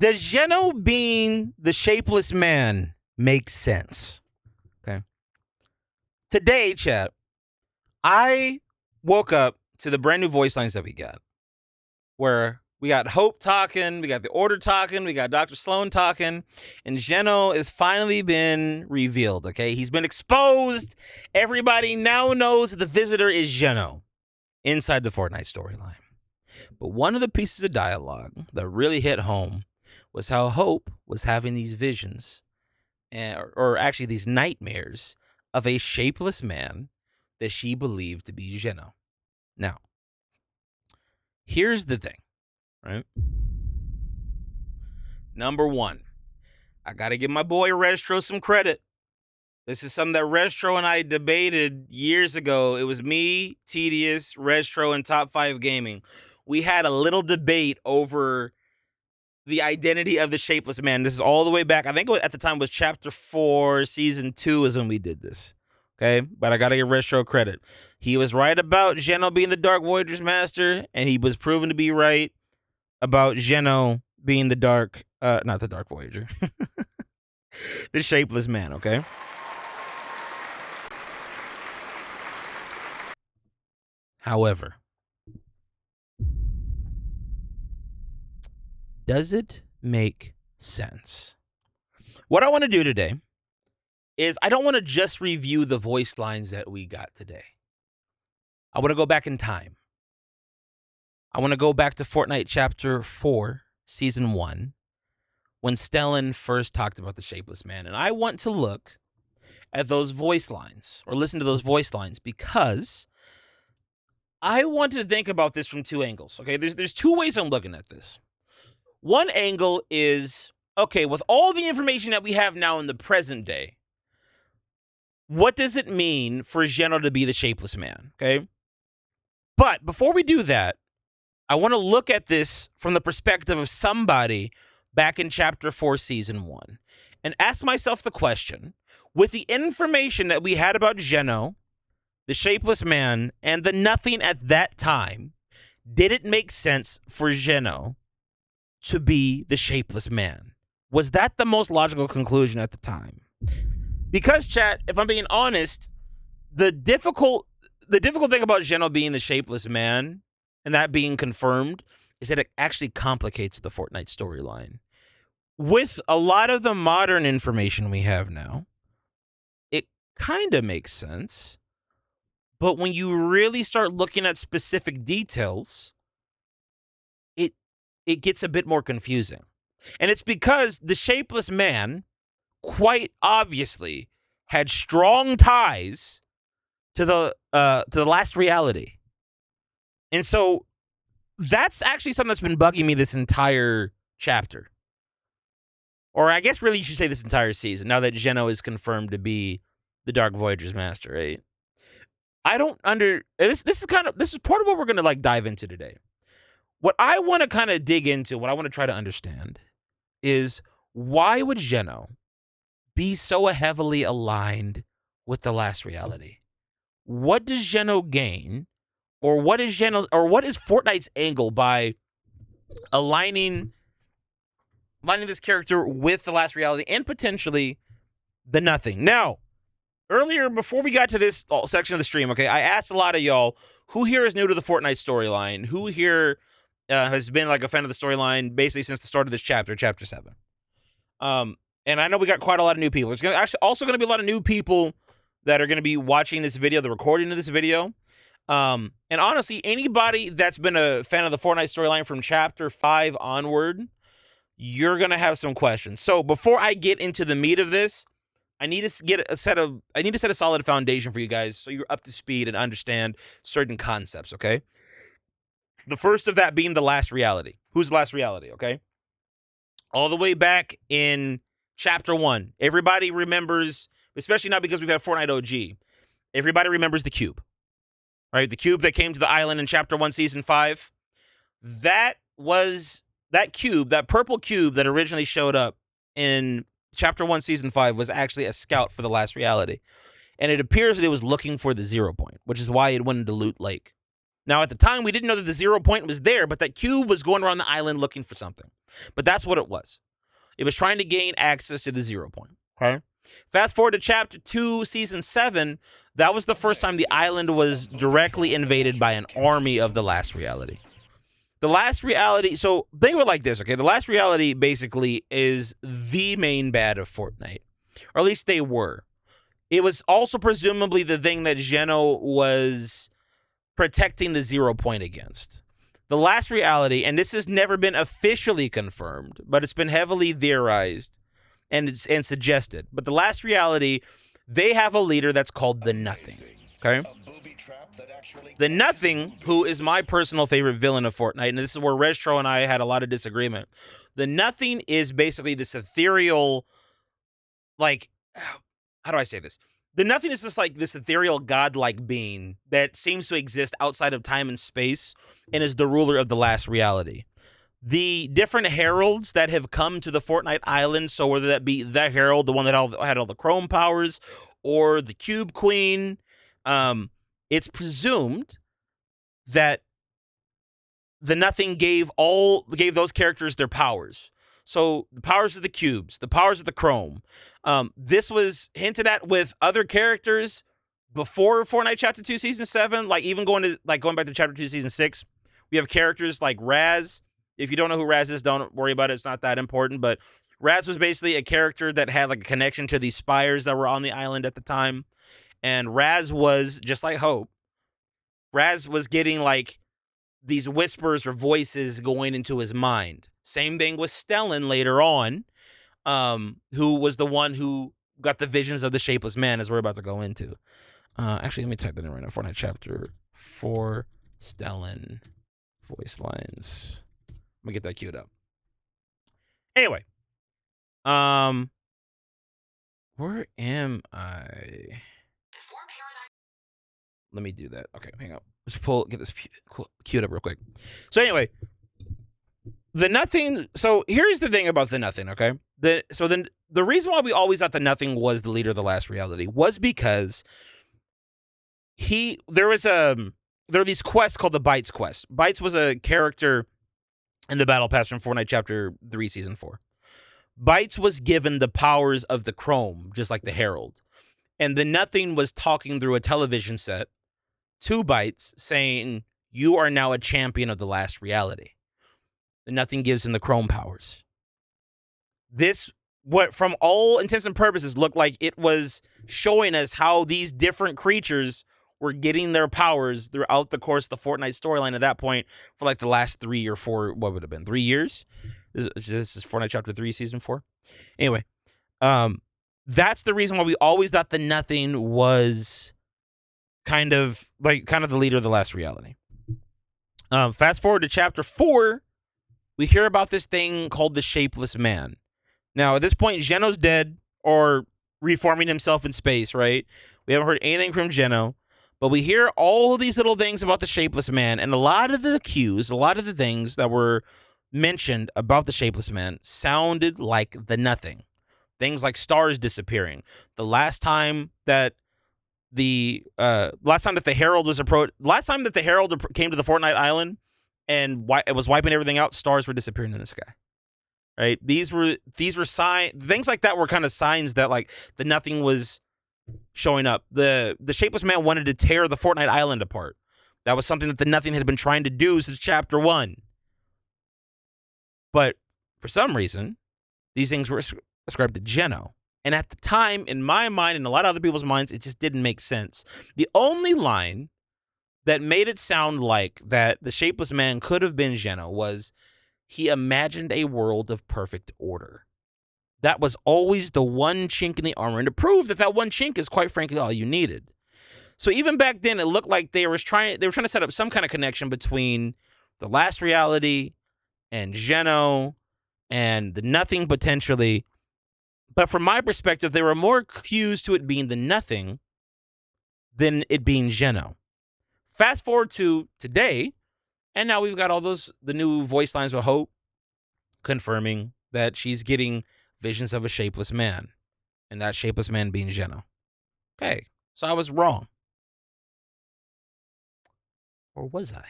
Does Geno being the Shapeless Man make sense? Okay. Today, chat, I woke up to the brand new voice lines that we got, where we got Hope talking, we got the Order talking, we got Dr. Sloan talking, and Geno has finally been revealed, okay? He's been exposed. Everybody now knows that the Visitor is Geno inside the Fortnite storyline. But one of the pieces of dialogue that really hit home was how Hope was having these visions, or actually these nightmares, of a shapeless man that she believed to be Geno. Now, here's the thing, right? Number one, I got to give my boy Restro some credit. This is something that Restro and I debated years ago. It was me, Tedious, Restro, and Top 5 Gaming. We had a little debate over the identity of the Shapeless Man. This is all the way back. I think at the time was Chapter 4, Season 2 is when we did this. Okay? But I got to give Restro credit. He was right about Geno being the Dark Voyager's master, and he was proven to be right about Geno being the Dark, not the Dark Voyager, the Shapeless Man, okay? However, does it make sense? What I want to do today is I don't want to just review the voice lines that we got today. I want to go back in time. I want to go back to Fortnite Chapter 4, Season 1, when Stellan first talked about the Shapeless Man. And I want to look at those voice lines, or listen to those voice lines, because I want to think about this from two angles, okay? There's two ways I'm looking at this. One angle is, okay, with all the information that we have now in the present day, what does it mean for Geno to be the Shapeless Man, okay? But before we do that, I want to look at this from the perspective of somebody back in Chapter 4, Season 1, and ask myself the question, with the information that we had about Geno, the Shapeless Man, and the nothing at that time, did it make sense for Geno to be the Shapeless Man? Was that the most logical conclusion at the time? Because, chat, if I'm being honest, the difficult thing about Geno being the Shapeless Man, and that being confirmed, is that it actually complicates the Fortnite storyline. With a lot of the modern information we have now, it kind of makes sense. But when you really start looking at specific details, it gets a bit more confusing. And it's because the Shapeless Man, quite obviously, had strong ties to the last reality. And so that's actually something that's been bugging me this entire chapter. Or I guess really you should say this entire season, now that Geno is confirmed to be the Dark Voyager's master, right? I don't this is part of what we're going to like dive into today. What I want to kind of dig into, what I want to try to understand is, why would Geno be so heavily aligned with the last reality? What does Geno gain, or what is Fortnite's angle by aligning this character with the last reality and potentially the nothing? Now, earlier, before we got to this section of the stream, okay, I asked a lot of y'all, who here is new to the Fortnite storyline? Who here has been like a fan of the storyline basically since the start of this chapter 7? And I know we got quite a lot of new people. There's also going to be a lot of new people that are going to be watching this video, the recording of this video. And honestly, anybody that's been a fan of the Fortnite storyline from Chapter 5 onward, you're going to have some questions. So before I get into the meat of this, I need to set a solid foundation for you guys so you're up to speed and understand certain concepts, okay? The first of that being the last reality. Who's the last reality, okay? All the way back in Chapter 1, everybody remembers, especially now because we've had Fortnite OG, everybody remembers the cube, right? The cube that came to the island in Chapter 1, Season 5. That cube, that purple cube that originally showed up in Chapter 1, Season 5 was actually a scout for the last reality. And it appears that it was looking for the 0 point, which is why it went into Loot Lake. Now, at the time, we didn't know that the 0 point was there, but that cube was going around the island looking for something. But that's what it was. It was trying to gain access to the 0 point. Okay. Fast forward to chapter 2, season 7. That was the first time the island was directly invaded by an army of the last reality. The last reality, so think of it like this, okay? The last reality basically is the main bad of Fortnite, or at least they were. It was also presumably the thing that Geno was protecting the 0 point against. The last reality, and this has never been officially confirmed, but it's been heavily theorized and suggested. But the last reality, they have a leader that's called the Nothing, okay? The Nothing, who is my personal favorite villain of Fortnite, and this is where Restro and I had a lot of disagreement. The Nothing is basically this ethereal, like, how do I say this? The Nothing is just like this ethereal godlike being that seems to exist outside of time and space and is the ruler of the last reality. The different heralds that have come to the Fortnite island, so whether that be the herald, the one that had all the chrome powers, or the cube queen, it's presumed that the Nothing gave those characters their powers. So the powers of the cubes, the powers of the chrome. This was hinted at with other characters before Fortnite Chapter 2 Season 7, like even going back to Chapter 2 Season 6. We have characters like Raz. If you don't know who Raz is, don't worry about it. It's not that important. But Raz was basically a character that had like a connection to these spires that were on the island at the time. And Raz was, just like Hope, Raz was getting like these whispers or voices going into his mind. Same thing with Stellan later on, who was the one who got the visions of the Shapeless Man, as we're about to go into. Actually, let me type that in right now. Fortnite Chapter 4, Stellan voice lines. Let me get that queued up. Anyway, where am I? Let me do that. Okay, hang on. Let's get this queued up real quick. So anyway, the Nothing. So here's the thing about the Nothing. Okay, the reason why we always thought the Nothing was the leader of the last reality was because there are these quests called the Bites quest. Bites was a character in the Battle Pass from Fortnite Chapter 3, Season 4. Bites was given the powers of the Chrome, just like the Herald. And the Nothing was talking through a television set to Bites saying, you are now a champion of the last reality. The Nothing gives him the Chrome powers. This, what from all intents and purposes, looked like it was showing us how these different creatures were getting their powers throughout the course of the Fortnite storyline at that point for like the last 3 or 4, what would have been, 3 years? This is Fortnite Chapter 3, Season 4. Anyway, that's the reason why we always thought the Nothing was kind of the leader of the last reality. Fast forward to Chapter 4, we hear about this thing called the Shapeless Man. Now, at this point, Geno's dead or reforming himself in space, right? We haven't heard anything from Geno. But we hear all of these little things about the Shapeless Man, and a lot of the cues, a lot of the things that were mentioned about the Shapeless Man sounded like the Nothing. Things like stars disappearing. The last time that the Herald was approached, last time that the Herald came to the Fortnite island and it was wiping everything out, stars were disappearing in the sky. Right? These were signs. Things like that were kind of signs that like the Nothing was showing up. The Shapeless Man wanted to tear the Fortnite island apart. That was something that the Nothing had been trying to do since Chapter 1. But for some reason, these things were ascribed to Geno. And at the time, in my mind and a lot of other people's minds, it just didn't make sense. The only line that made it sound like that the Shapeless Man could have been Geno was he imagined a world of perfect order. That was always the one chink in the armor, and to prove that one chink is quite frankly all you needed. So even back then, it looked like they were trying to set up some kind of connection between the last reality and Geno and the Nothing potentially. But from my perspective, there were more cues to it being the Nothing than it being Geno. Fast forward to today, and now we've got all the new voice lines with Hope confirming that she's getting visions of a Shapeless Man, and that Shapeless Man being Geno. Okay, so I was wrong. Or was I?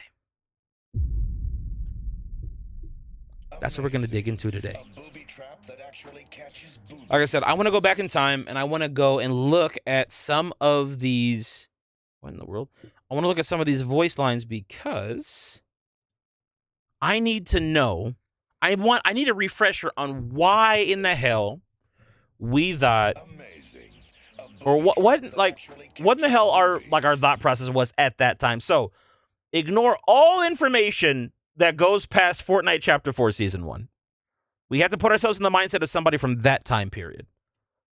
That's what we're going to dig into today. Like I said, I want to go back in time, and I want to go and look at some of these... What in the world? I want to look at some of these voice lines because I need to know. I need a refresher on why in the hell we thought... Or what in the hell our thought process was at that time. So ignore all information that goes past Fortnite Chapter 4 Season 1. We have to put ourselves in the mindset of somebody from that time period.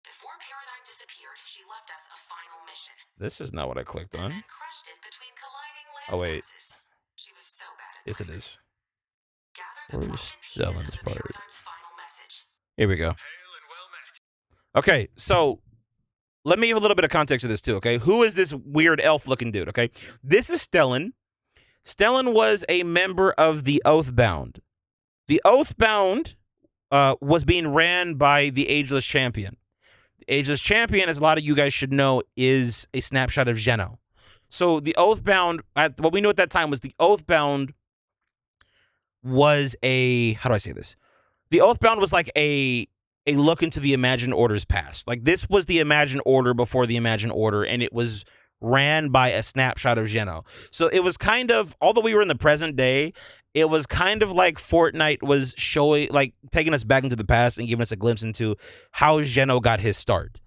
Before Paradigm disappeared, she left us a final mission. This is not what I clicked on. And then crushed it between colliding Oh, wait. landmasses. She was so bad at Yes, it this. is. Gather the Where's broken pieces Stellan's of the part? Paradigm's final message. Here we go. Okay, so let me give a little bit of context to this too, okay? Who is this weird elf-looking dude, okay? This is Stellan. Stellan was a member of the Oathbound. The Oathbound was being ran by the Ageless Champion. The Ageless Champion, as a lot of you guys should know, is a snapshot of Geno. So the Oathbound, what we knew at that time was the Oathbound was a... How do I say this? The Oathbound was like a look into the Imagined Order's past. Like, this was the Imagined Order before the Imagined Order, and it was ran by a snapshot of Geno. So it was kind of, although we were in the present day, it was kind of like Fortnite was showing, like, taking us back into the past and giving us a glimpse into how Geno got his start.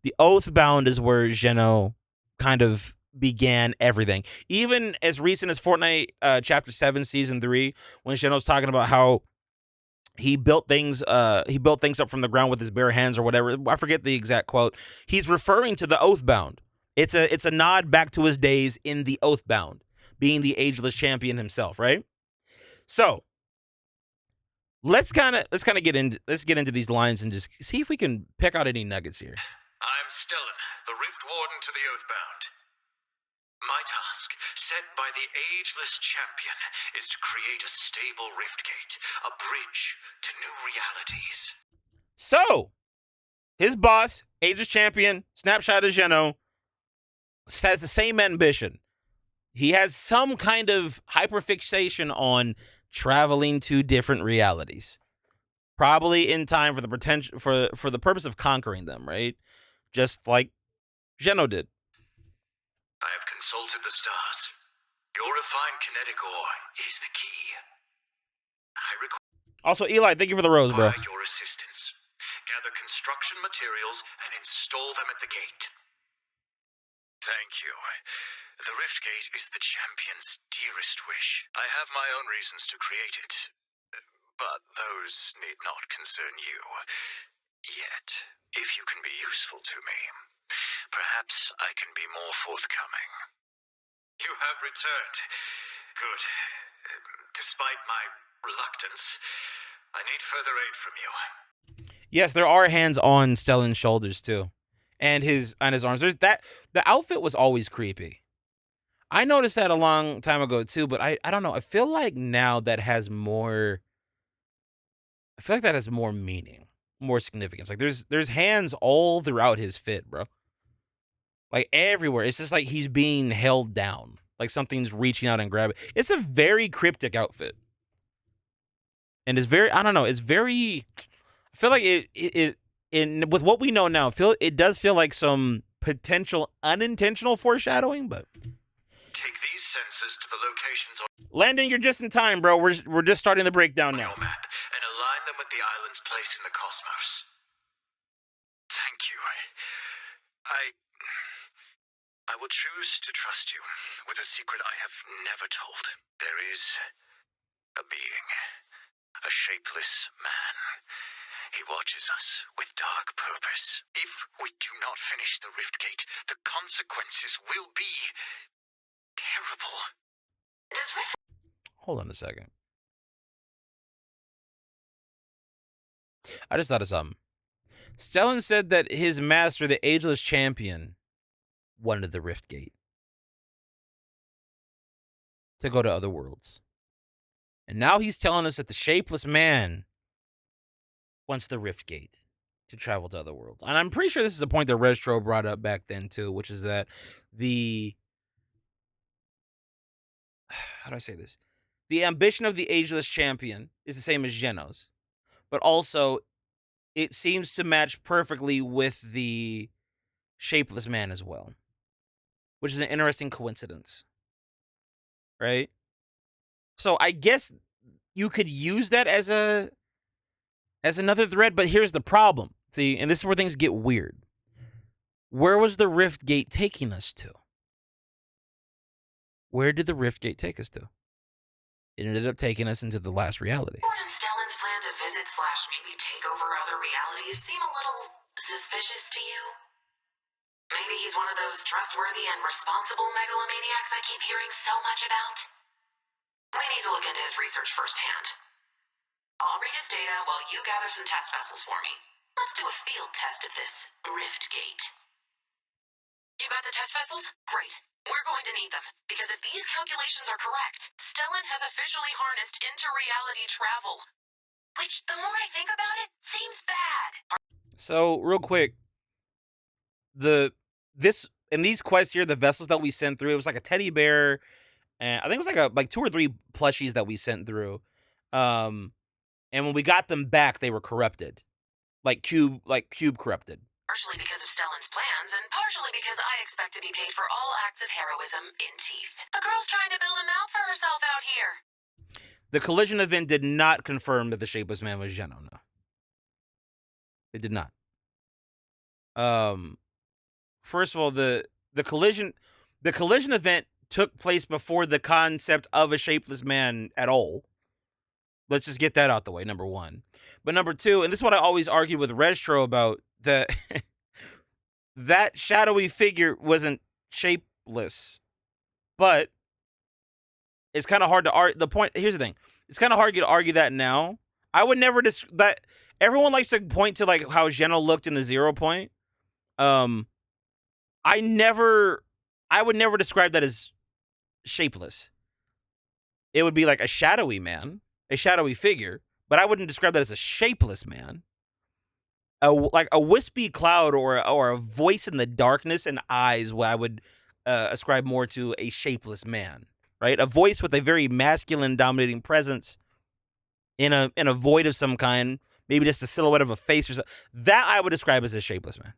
The Oathbound is where Geno kind of began everything. Even as recent as Fortnite Chapter 7, Season 3, when Geno's talking about how he built things up from the ground with his bare hands or whatever. I forget the exact quote. He's referring to the Oathbound. It's a nod back to his days in the Oathbound, being the Ageless Champion himself, right? So let's kind of get into these lines and just see if we can pick out any nuggets here. I'm Stellan, the Rift Warden to the Oathbound. My task, set by the Ageless Champion, is to create a stable rift gate, a bridge to new realities. So, his boss, Ageless Champion, snapshot of Geno, has the same ambition. He has some kind of hyperfixation on traveling to different realities, probably in time for the potential for the purpose of conquering them, right? Just like Geno did. I have consulted the stars. Your refined kinetic ore is the key. I Also, Eli, thank you for the rose, bro. require your assistance. Gather construction materials and install them at the gate. Thank you. The rift gate is the champion's dearest wish. I have my own reasons to create it, but those need not concern you. Yet, if you can be useful to me, perhaps I can be more forthcoming. You have returned. Good. Despite my reluctance, I need further aid from you. Yes, there are hands on Stellan's shoulders too, and his arms. There's that. The outfit was always creepy. I noticed that a long time ago too, but I don't know. I feel like now that has more. I feel like that has more meaning, more significance. Like there's hands all throughout his fit, bro. Like everywhere. It's just like he's being held down. Like something's reaching out and grabbing. It's a very cryptic outfit. And it's very, I don't know, it's very, I feel like with what we know now, it does feel like some potential unintentional foreshadowing, but. Take these sensors to the locations on Landon, you're just in time, bro. We're just starting the breakdown now. your map and align them with the island's place in the cosmos. Thank you. I will choose to trust you with a secret I have never told. There is a being, a shapeless man. He watches us with dark purpose. If we do not finish the rift gate, the consequences will be terrible. Hold on a second. I just thought of something. Stellan said that his master, the Ageless Champion, wanted the rift gate to go to other worlds. And now he's telling us that the Shapeless Man wants the rift gate to travel to other worlds. And I'm pretty sure this is a point that Retro brought up back then too, which is that the how do I say this? The ambition of the ageless champion is the same as Geno's, but also it seems to match perfectly with the Shapeless Man as well, which is an interesting coincidence, right? So I guess you could use that as another thread, but here's the problem. See, and this is where things get weird. Where was the Rift Gate taking us to? Where did the Rift Gate take us to? It ended up taking us into the last reality. Ford and Stellan's plan to visit / maybe take over other realities seem a little suspicious to you? Maybe he's one of those trustworthy and responsible megalomaniacs I keep hearing so much about? We need to look into his research firsthand. I'll read his data while you gather some test vessels for me. Let's do a field test of this Rift Gate. You got the test vessels? Great. We're going to need them, because if these calculations are correct, Stellan has officially harnessed inter-reality travel. Which, the more I think about it, seems bad. So, real quick, in these quests here, the vessels that we sent through, it was like a teddy bear, and I think it was like 2 or 3 plushies that we sent through. And when we got them back, they were corrupted, like cube corrupted. Partially because of Stellan's plans, and partially because I expect to be paid for all acts of heroism in teeth. A girl's trying to build a mouth for herself out here. The collision event did not confirm that the Shapeless Man was Geno. No, it did not. First of all, the collision event took place before the concept of a Shapeless Man at all. Let's just get that out the way, number one. But number two, and this is what I always argued with Restro about, that that shadowy figure wasn't shapeless. But it's kind of hard to argue. Here's the thing. It's kind of hard to argue that now. I would never that everyone likes to point to like how Geno looked in the 0 point. I would never describe that as shapeless. It would be like a shadowy man, a shadowy figure, but I wouldn't describe that as a shapeless man. Like a wispy cloud or a voice in the darkness and eyes, what I would ascribe more to a shapeless man, right? A voice with a very masculine, dominating presence in a void of some kind, maybe just a silhouette of a face or something. That I would describe as a shapeless man,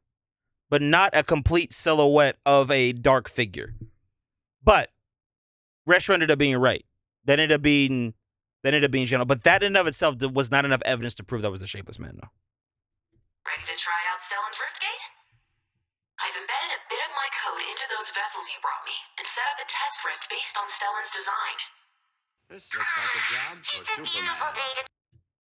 but not a complete silhouette of a dark figure. But Restro ended up being right. That ended up being Geno, but that in and of itself was not enough evidence to prove that was a shapeless man, no. Ready to try out Stellan's Riftgate? I've embedded a bit of my code into those vessels you brought me and set up a test rift based on Stellan's design. This looks like a job for It's a beautiful Superman. day to...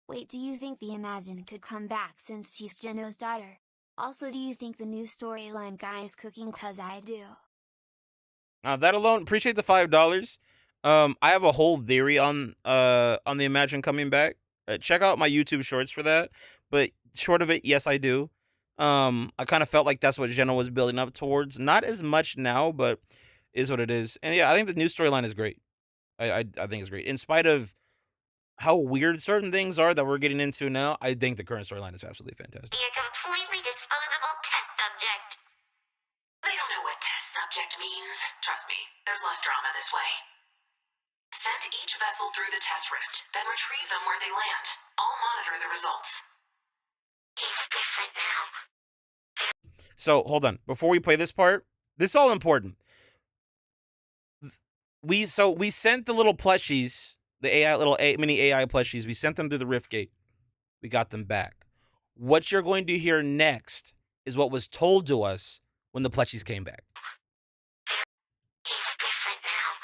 Wait, do you think the Imagine could come back since she's Geno's daughter? Also, do you think the new storyline guy is cooking? Cause I do. That alone, appreciate the $5. I have a whole theory on the Imagine coming back. Check out my YouTube shorts for that. But short of it, yes, I do. I kind of felt like that's what Geno was building up towards. Not as much now, but is what it is. And yeah, I think the new storyline is great. I think it's great. In spite of how weird certain things are that we're getting into now, I think the current storyline is absolutely fantastic. Be a completely disposable test subject. They don't know what test subject means. Trust me, there's less drama this way. Send each vessel through the test rift, then retrieve them where they land. I'll monitor the results. He's different now. So hold on, before we play this part, this is all important. We sent the little plushies, the mini AI plushies. We sent them through the Rift Gate. We got them back. What you're going to hear next is what was told to us when the plushies came back. He's different now.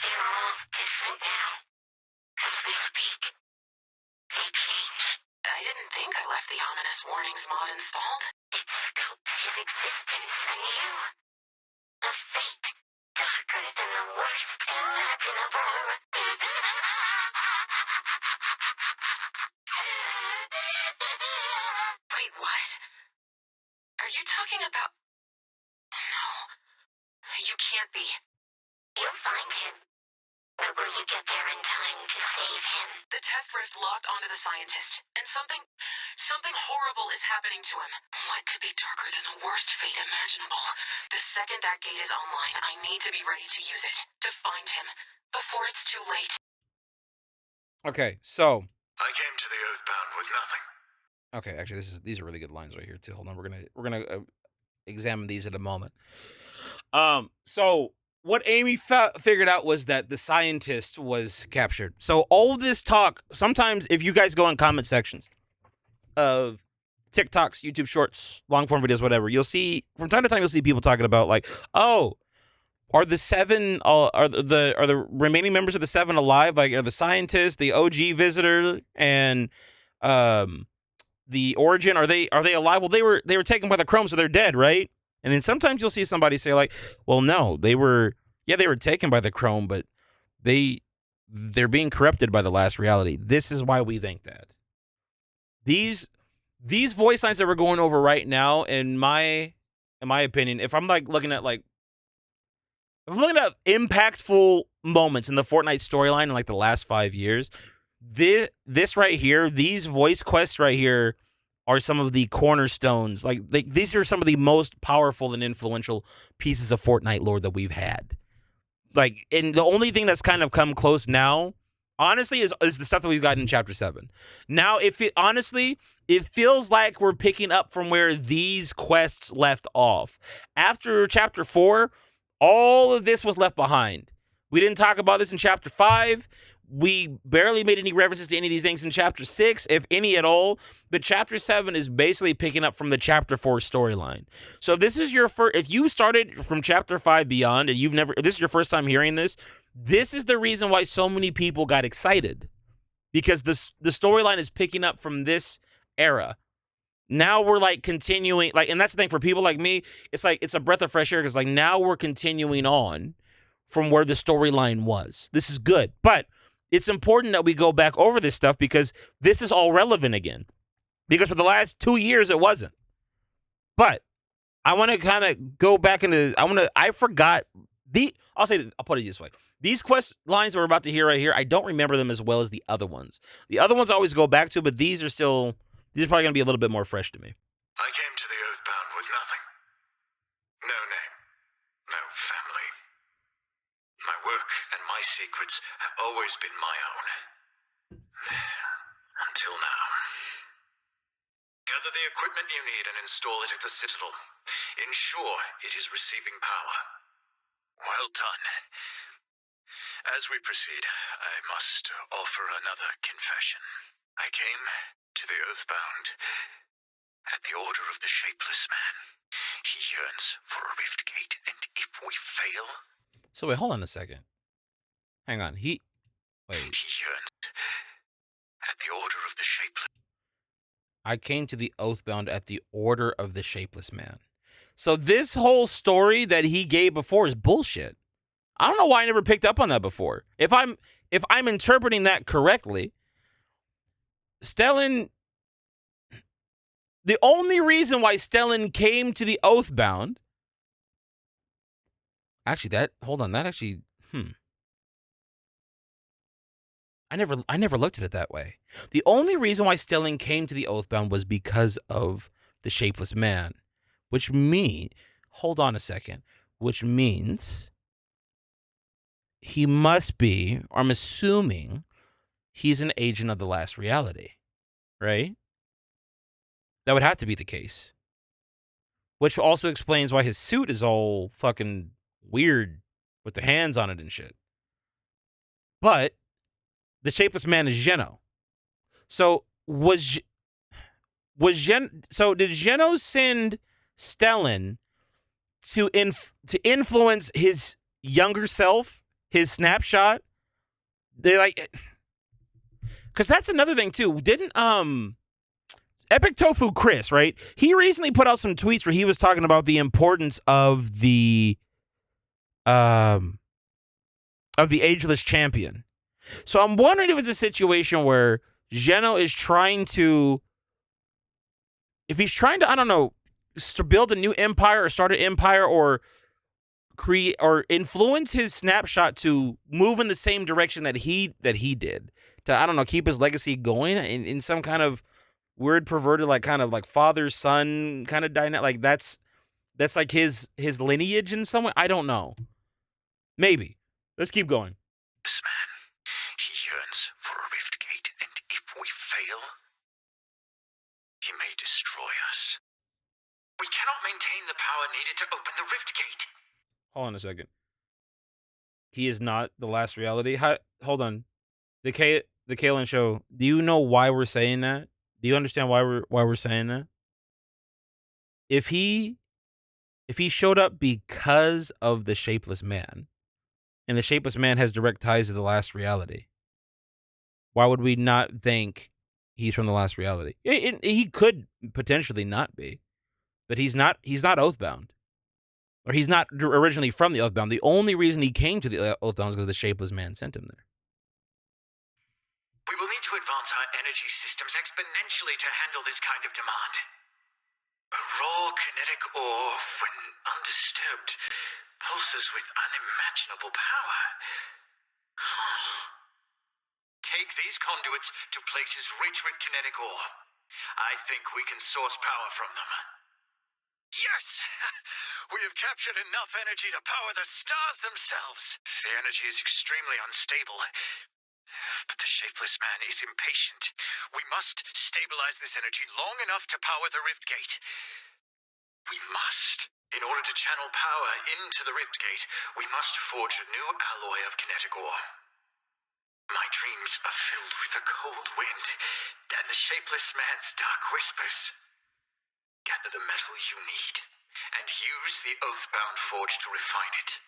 They're all different now. As we speak, they change. I didn't think I left the ominous warnings mod installed. It scopes his existence anew. A fate darker than the worst imaginable. Wait, what? Are you talking about... No. You can't be. You'll find him. But will you get there in time to save him? The test rift locked onto the scientist, and something horrible is happening to him. What could be darker than the worst fate imaginable? The second that gate is online, I need to be ready to use it. To find him, before it's too late. Okay, so I came to the oathbound with nothing. okay, actually, these are really good lines right here too. Hold on, we're gonna examine these in a moment. So what Amy figured out was that the scientist was captured. So all this talk, sometimes if you guys go on comment sections of TikToks, YouTube Shorts, long form videos, whatever, you'll see from time to time you'll see people talking about like, oh, are the seven are the remaining members of the seven alive? Like, are the scientists, the OG visitor, and the origin, are they alive? Well, they were taken by the Chrome, so they're dead, right? And then sometimes you'll see somebody say like, well, no, they were taken by the Chrome, but they're being corrupted by the last reality. This is why we think that. These voice lines that we're going over right now, in my opinion, if I'm like looking at impactful moments in the Fortnite storyline in like the last 5 years, this right here, these voice quests right here are some of the cornerstones. Like these are some of the most powerful and influential pieces of Fortnite lore that we've had. Like, and the only thing that's kind of come close now, honestly, is the stuff that we've got in Chapter 7. Now, it feels like we're picking up from where these quests left off. After Chapter 4, all of this was left behind. We didn't talk about this in Chapter 5. We barely made any references to any of these things in Chapter 6, if any at all. But Chapter 7 is basically picking up from the Chapter 4 storyline. So if this is your if you started from Chapter 5 beyond, and if this is your first time hearing this, this is the reason why so many people got excited. Because the storyline is picking up from this era. Now we're like continuing, like, and that's the thing for people like me, it's like it's a breath of fresh air, because like now we're continuing on from where the storyline was. This is good, but it's important that we go back over this stuff because this is all relevant again. Because for the last 2 years it wasn't. But I want to kind of go back into I'll put it this way. These quest lines that we're about to hear right here, I don't remember them as well as the other ones. The other ones I always go back to, but these are probably going to be a little bit more fresh to me. I came to the oathbound with nothing. No name. No family. My work and my secrets have always been my own. Until now. Gather the equipment you need and install it at the Citadel. Ensure it is receiving power. Well done. As we proceed, I must offer another confession. I came to the oathbound at the order of the Shapeless Man. He yearns for a rift gate, and if we fail... So wait, hold on a second. Hang on, He yearns at the order of the Shapeless... I came to the oathbound at the order of the Shapeless Man. So this whole story that he gave before is bullshit. I don't know why I never picked up on that before. If I'm interpreting that correctly, Stellan, the only reason why Stellan came to the oathbound, I never looked at it that way. The only reason why Stellan came to the oathbound was because of the Shapeless Man, which means he must be, or I'm assuming, he's an agent of the last reality, right? That would have to be the case. Which also explains why his suit is all fucking weird with the hands on it and shit. But the Shapeless Man is Geno. So did Geno send Stellan to influence his younger self, his snapshot? They like, because that's another thing too. Didn't Epic Tofu Chris, right? He recently put out some tweets where he was talking about the importance of the ageless champion. So I'm wondering if it's a situation where Geno is trying to, I don't know, to build a new empire or start an empire or create or influence his snapshot to move in the same direction that he did, to, I don't know, keep his legacy going in some kind of weird, perverted, like kind of like father son kind of dynamic. Like that's like his lineage in some way. I don't know. Maybe. Let's keep going. This man, he yearns for a rift gate, and if we fail, he may destroy us. We cannot maintain the power needed to open the rift gate. Hold on a second. He is not the last reality. Hold on. The Kalen show. Do you know why we're saying that? Do you understand why we're saying that? If he showed up because of the Shapeless Man, and the Shapeless Man has direct ties to the last reality, why would we not think he's from the last reality? He could potentially not be, but he's not oathbound. Or he's not originally from the Oathbound. The only reason he came to the Oathbound is because the Shapeless Man sent him there. We will need to advance our energy systems exponentially to handle this kind of demand. A raw kinetic ore, when undisturbed, pulses with unimaginable power. Take these conduits to places rich with kinetic ore. I think we can source power from them. Yes! We have captured enough energy to power the stars themselves. The energy is extremely unstable, but the Shapeless Man is impatient. We must stabilize this energy long enough to power the rift gate. We must. In order to channel power into the rift gate, we must forge a new alloy of kinetic ore. My dreams are filled with the cold wind and the Shapeless Man's dark whispers. Gather the metal you need, and use the oathbound forge to refine it.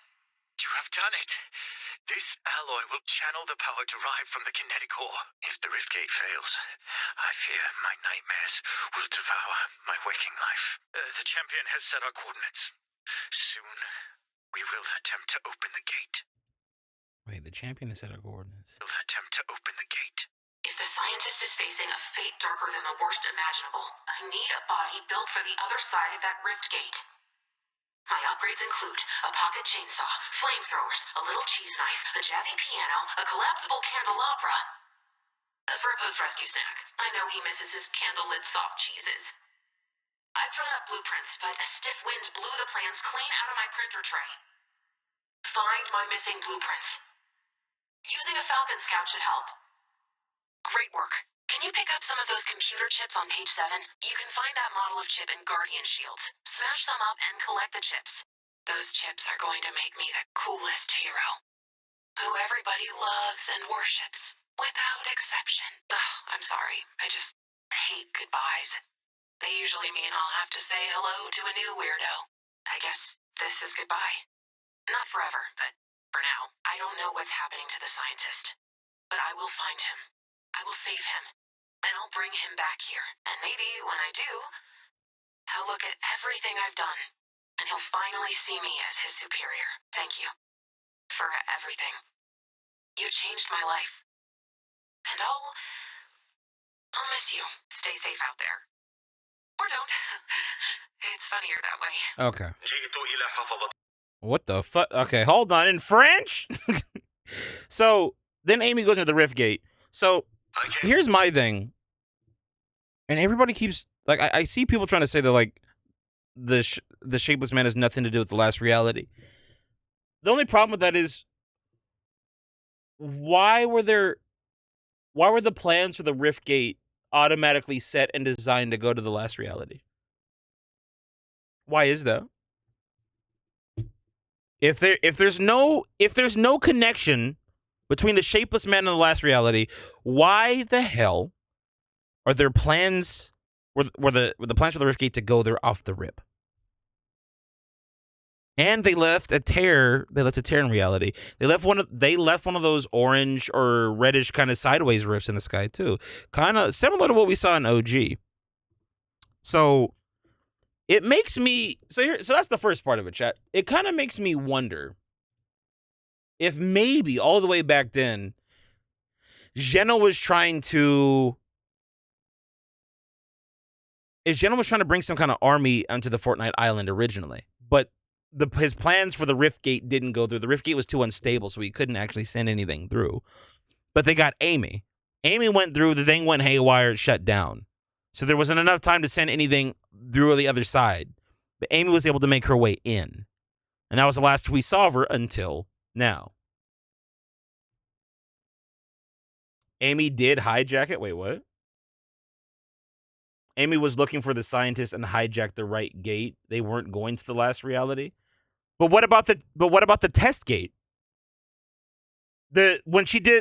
You have done it. This alloy will channel the power derived from the kinetic ore. If the rift gate fails, I fear my nightmares will devour my waking life. The champion has set our coordinates. Soon, we will attempt to open the gate. Wait, the champion has set our coordinates. We'll attempt to open the gate. If the scientist is facing a fate darker than the worst imaginable, I need a body built for the other side of that rift gate. My upgrades include a pocket chainsaw, flamethrowers, a little cheese knife, a jazzy piano, a collapsible candelabra. For a post-rescue snack, I know he misses his candle-lit soft cheeses. I've drawn up blueprints, but a stiff wind blew the plans clean out of my printer tray. Find my missing blueprints. Using a Falcon Scout should help. Great work. Can you pick up some of those computer chips on page 7? You can find that model of chip in Guardian Shields. Smash some up and collect the chips. Those chips are going to make me the coolest hero, who everybody loves and worships, without exception. Ugh, I'm sorry. I just hate goodbyes. They usually mean I'll have to say hello to a new weirdo. I guess this is goodbye. Not forever, but for now. I don't know what's happening to the scientist, but I will find him. I will save him, and I'll bring him back here. And maybe when I do, he'll look at everything I've done, and he'll finally see me as his superior. Thank you for everything. You changed my life, and I'll miss you. Stay safe out there. Or don't. It's funnier that way. Okay. What the fuck? Okay, hold on. In French? So, then Amy goes into the rift gate. So, here's my thing. And everybody keeps, like, I see people trying to say that, like, the Shapeless Man has nothing to do with the last reality. The only problem with that is, why were the plans for the rift gate automatically set and designed to go to the last reality? Why is that? If there's no connection between the Shapeless Man and the last reality, why the hell are there plans were the plans for the rift gate to go there off the rip? And they left a tear. They left a tear in reality. They left one of those orange or reddish kind of sideways rips in the sky too, kind of similar to what we saw in OG. So it makes me so that's the first part of it, chat. It kind of makes me wonder if maybe all the way back then, Geno was trying to bring some kind of army onto the Fortnite island originally, but his plans for the rift gate didn't go through. The rift gate was too unstable, so he couldn't actually send anything through. But they got Amy. Amy went through. The thing went haywire. It shut down. So there wasn't enough time to send anything through the other side. But Amy was able to make her way in. And that was the last we saw of her until now. Amy did hijack it. Wait, what? Amy was looking for the scientists and hijacked the right gate. They weren't going to the last reality. But what about the test gate? When she had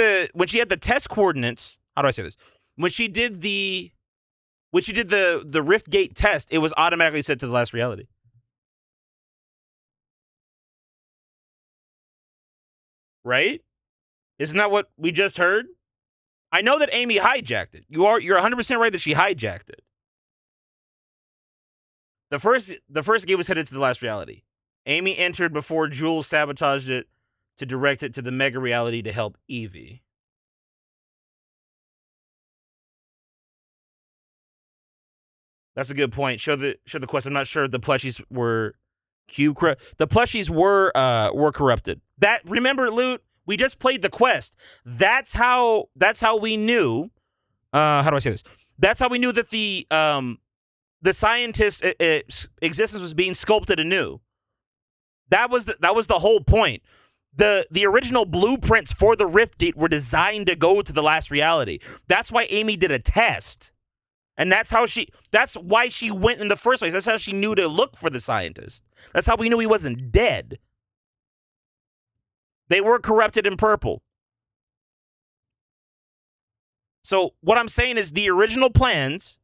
the test coordinates. How do I say this? When she did the rift gate test, it was automatically set to the last reality. Right? Isn't that what we just heard? I know that Amy hijacked it. You're 100% right that she hijacked it. The first gate was headed to the last reality. Amy entered before Jules sabotaged it to direct it to the mega reality to help Evie. That's a good point. Show the quest. I'm not sure if the plushies were the plushies were corrupted. That, remember, Loot, we just played the quest. That's how we knew. How do I say this? That's how we knew that the scientist's existence was being sculpted anew. That was the whole point. The original blueprints for the Rift Gate were designed to go to the last reality. That's why Amy did a test. And that's why she went in the first place. That's how she knew to look for the scientist. That's how we knew he wasn't dead. They were corrupted in purple. So what I'm saying is the original plans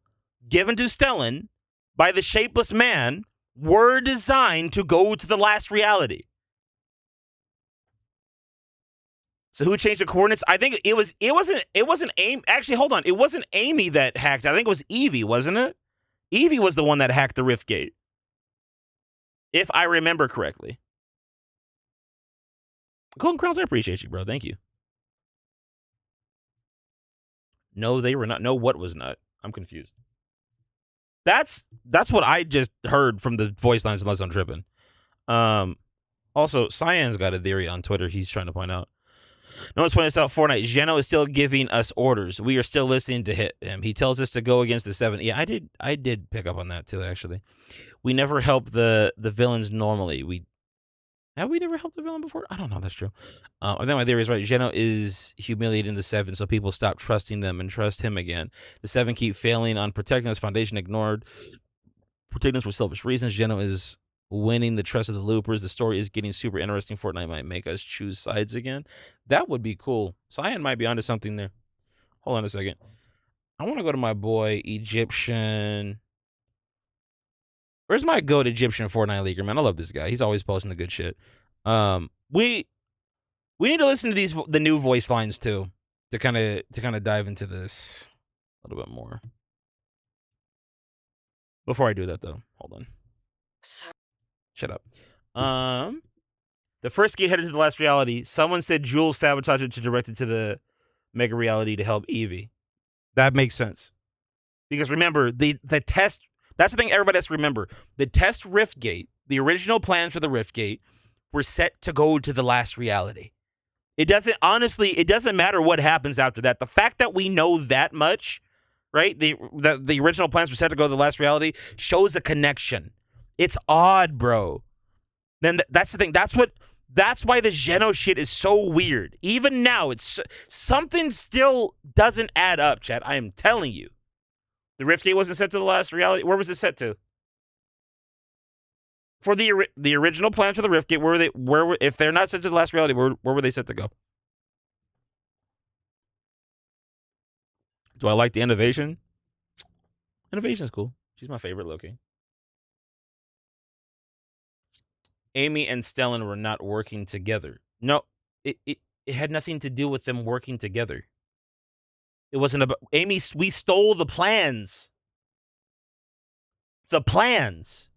given to Stellan by the Shapeless Man were designed to go to the last reality. So who changed the coordinates? I think it wasn't Amy. Actually, hold on. It wasn't Amy that hacked. I think it was Evie, wasn't it? Evie was the one that hacked the Rift Gate, if I remember correctly. Golden Crowns, I appreciate you, bro. Thank you. No, they were not. No, what was not? I'm confused. That's what I just heard from the voice lines, unless I'm tripping. Also, Cyan's got a theory on Twitter he's trying to point out. No one's pointing this out. Fortnite. Geno is still giving us orders. We are still listening to him. He tells us to go against the 7. Yeah, I did pick up on that too, actually. We never help the villains normally. Have we never helped the villain before? I don't know. That's true. I think my theory is right. Geno is humiliating the 7, so people stop trusting them and trust him again. The 7 keep failing on protecting us. Foundation ignored. Protecting us for selfish reasons. Geno is winning the trust of the loopers. The story is getting super interesting. Fortnite might make us choose sides again. That would be cool. Cyan might be onto something there. Hold on a second. I want to go to my boy Egyptian. Where's my goat Egyptian Fortnite leaker, man? I love this guy. He's always posting the good shit. We need to listen to the new voice lines too, to kind of dive into this a little bit more. Before I do that though, hold on. Shut up. The first gate headed to the last reality. Someone said Jules sabotaged it to direct it to the mega reality to help Evie. That makes sense. Because remember, the test, that's the thing everybody has to remember. The test Rift Gate, the original plans for the Rift Gate, were set to go to the last reality. It doesn't matter what happens after that. The fact that we know that much, right? The original plans were set to go to the last reality shows a connection. It's odd, bro. Then that's the thing. That's why the Geno shit is so weird. Even now, it's something still doesn't add up, chat. I am telling you. The Rift Gate wasn't set to the last reality. Where was it set to? For the original plans for the Rift Gate, if they're not set to the last reality, where were they set to go? Do I like the innovation? Innovation is cool. She's my favorite Loki. Amy and Stellan were not working together. No, it had nothing to do with them working together. It wasn't about Amy. We stole the plans. The plans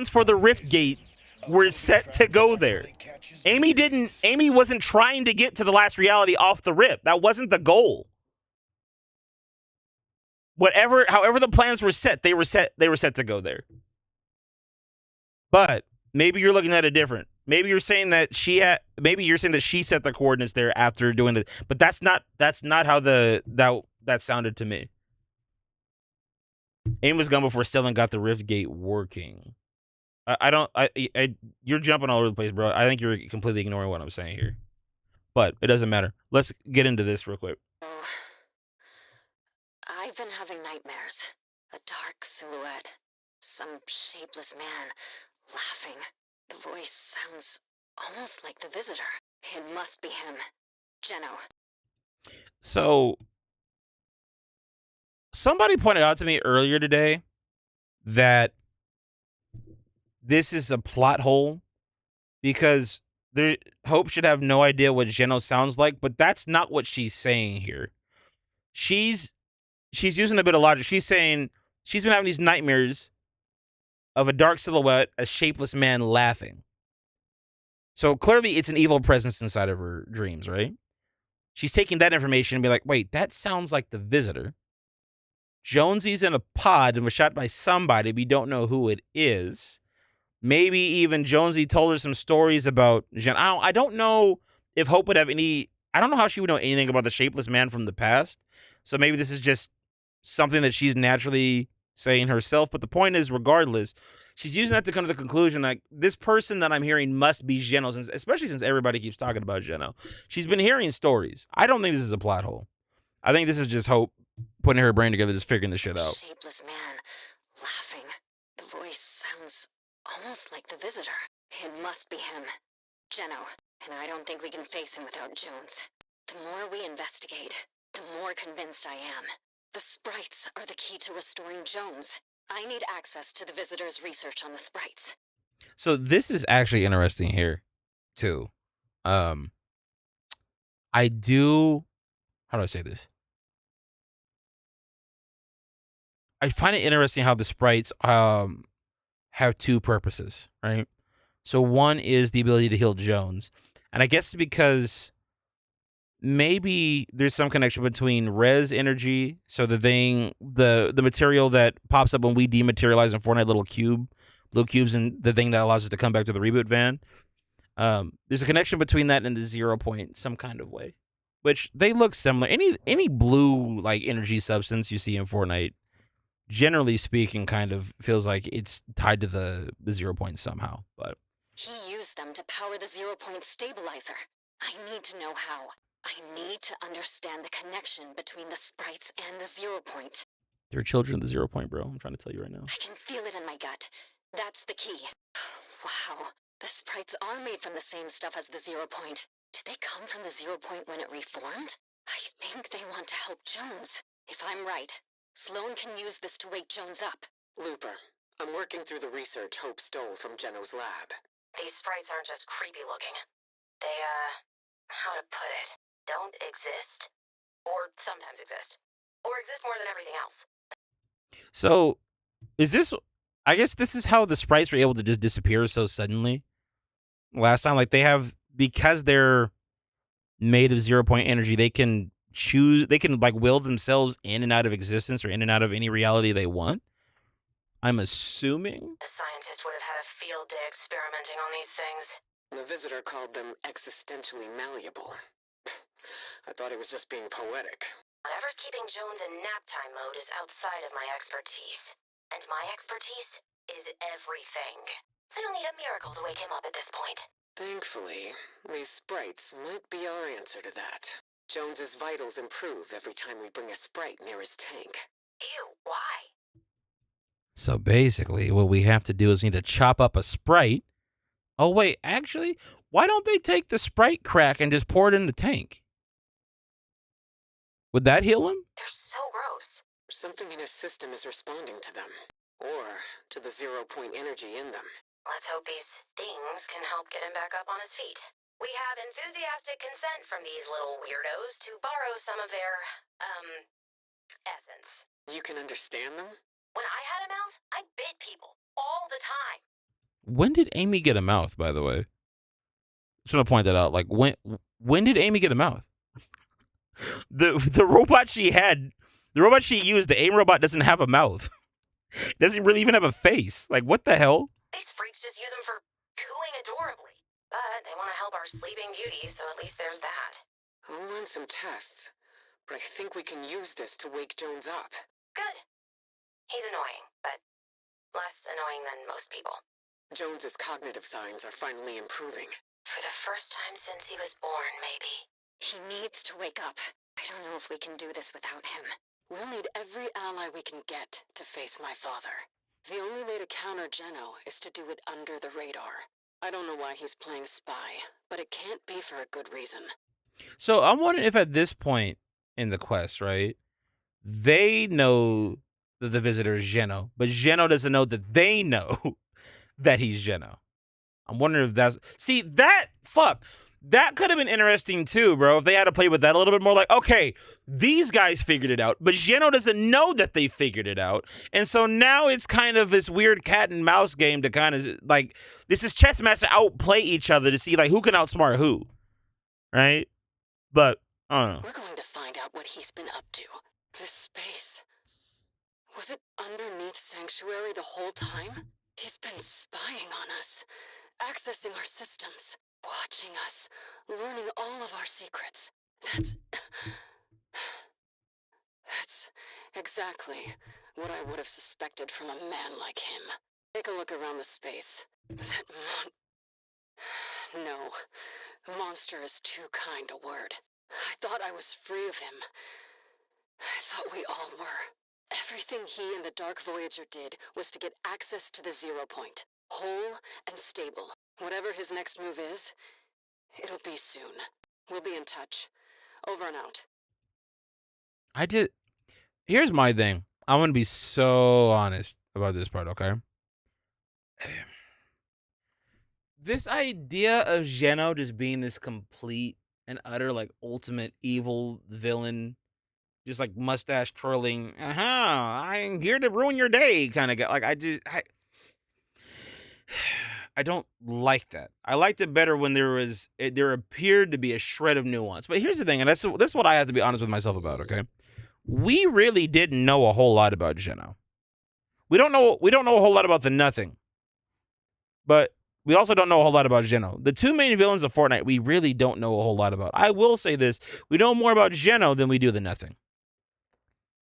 for the Rift Gate were set to go there. Amy wasn't trying to get to the last reality off the rip. That wasn't the goal. However the plans were set, they were set to go there. But maybe you're looking at it different. Maybe you're saying that she set the coordinates there after doing the. But that's not how that sounded to me. Amy was gone before Stellan got the Rift Gate working. You're jumping all over the place, bro. I think you're completely ignoring what I'm saying here. but it doesn't matter. Let's get into this real quick. Oh, I've been having nightmares. A dark silhouette. Some shapeless man. Laughing. The voice sounds almost like the visitor. It must be him. Geno. So, somebody pointed out to me earlier today that this is a plot hole because Hope should have no idea what Geno sounds like, but that's not what she's saying here. She's using a bit of logic. She's saying she's been having these nightmares of a dark silhouette, a shapeless man laughing. So clearly it's an evil presence inside of her dreams, right? She's taking that information and be like, wait, that sounds like the visitor. Jonesy's in a pod and was shot by somebody. We don't know who it is. Maybe even Jonesy told her some stories about Jen. I don't know if Hope would have any. I don't know how she would know anything about the Shapeless Man from the past. So maybe this is just something that she's naturally saying herself. But the point is, regardless, she's using that to come to the conclusion that this person that I'm hearing must be Geno, especially since everybody keeps talking about Geno. She's been hearing stories. I don't think this is a plot hole. I think this is just Hope putting her brain together, just figuring this shit out. Shapeless man. Laughing. The voice sounds almost like the visitor. It must be him. Geno. And I don't think we can face him without Jones. The more we investigate, the more convinced I am. The Sprites are the key to restoring Jones. I need access to the visitor's research on the Sprites. So this is actually interesting here, too. I do. How do I say this? I find it interesting how the Sprites have two purposes, right? So one is the ability to heal Jones, and I guess because maybe there's some connection between res energy, so the material that pops up when we dematerialize in Fortnite, little cubes, and the thing that allows us to come back to the reboot van. There's a connection between that and the 0 point, some kind of way, which they look similar. Any blue like energy substance you see in Fortnite, generally speaking, kind of feels like it's tied to the 0 point somehow. But he used them to power the 0 point stabilizer. I need to know how. I need to understand the connection between the Sprites and the 0 point. They're children of the 0 point, bro. I'm trying to tell you right now. I can feel it in my gut. That's the key. Wow. The Sprites are made from the same stuff as the 0 point. Did they come from the 0 point when it reformed? I think they want to help Jones. If I'm right, Sloan can use this to wake Jones up. Looper, I'm working through the research Hope stole from Geno's lab. These Sprites aren't just creepy looking. They, how to put it, don't exist. Or sometimes exist. Or exist more than everything else. So, I guess this is how the Sprites were able to just disappear so suddenly last time. Like, because they're made of 0 point energy, they can like will themselves in and out of existence or in and out of any reality they want. I'm assuming. A scientist would have had a field day experimenting on these things. The visitor called them existentially malleable. I thought it was just being poetic. Whatever's keeping Jones in nap time mode is outside of my expertise. And my expertise is everything. So you'll need a miracle to wake him up at this point. Thankfully, these Sprites might be our answer to that. Jones's vitals improve every time we bring a Sprite near his tank. Ew, why? So basically, what we have to do is need to chop up a Sprite. Oh, wait, actually, why don't they take the Sprite crack and just pour it in the tank? Would that heal him? They're so gross. Something in his system is responding to them. Or to the 0 point energy in them. Let's hope these things can help get him back up on his feet. We have enthusiastic consent from these little weirdos to borrow some of their, essence. You can understand them? When I had a mouth, I bit people all the time. When did Amy get a mouth, by the way? Just want to point that out. Like, when did Amy get a mouth? The robot she used, the AIM robot, doesn't have a mouth. Doesn't really even have a face. Like, what the hell? These freaks just use them for cooing adorably. But they want to help our sleeping beauties, so at least there's that. I'll run some tests, but I think we can use this to wake Jones up. Good. He's annoying, but less annoying than most people. Jones's cognitive signs are finally improving. For the first time since he was born, maybe. He needs to wake up. I don't know if we can do this without him. We'll need every ally we can get to face my father. The only way to counter Geno is to do it under the radar. I don't know why he's playing spy, but it can't be for a good reason. So I'm wondering if at this point in the quest, right, they know that the visitor is Geno, but Geno doesn't know that they know that he's Geno. I'm wondering if that's... See, that could have been interesting too, bro, if they had to play with that a little bit more. Like, okay, these guys figured it out, but Geno doesn't know that they figured it out. And so now it's kind of this weird cat and mouse game to kind of, like, this is chess match to outplay each other to see, like, who can outsmart who, right? But, I don't know. We're going to find out what he's been up to. This space. Was it underneath Sanctuary the whole time? He's been spying on us, accessing our systems, watching us, learning all of our secrets. That's exactly what I would have suspected from a man like him. Take a look around the space. No, monster is too kind a word. I thought I was free of him. I thought we all were. Everything he and the Dark Voyager did was to get access to the 0 point. Whole and stable. Whatever his next move is, it'll be soon. We'll be in touch. Over and out. Here's my thing. I want to be so honest about this part, okay? This idea of Geno just being this complete and utter, like, ultimate evil villain, just like mustache twirling, I'm here to ruin your day kind of guy. Like, I don't like that. I liked it better when there appeared to be a shred of nuance. But here's the thing, and that's what I have to be honest with myself about, okay? We really didn't know a whole lot about Geno. We don't know a whole lot about the Nothing. But we also don't know a whole lot about Geno. The two main villains of Fortnite, we really don't know a whole lot about. I will say this, we know more about Geno than we do the Nothing.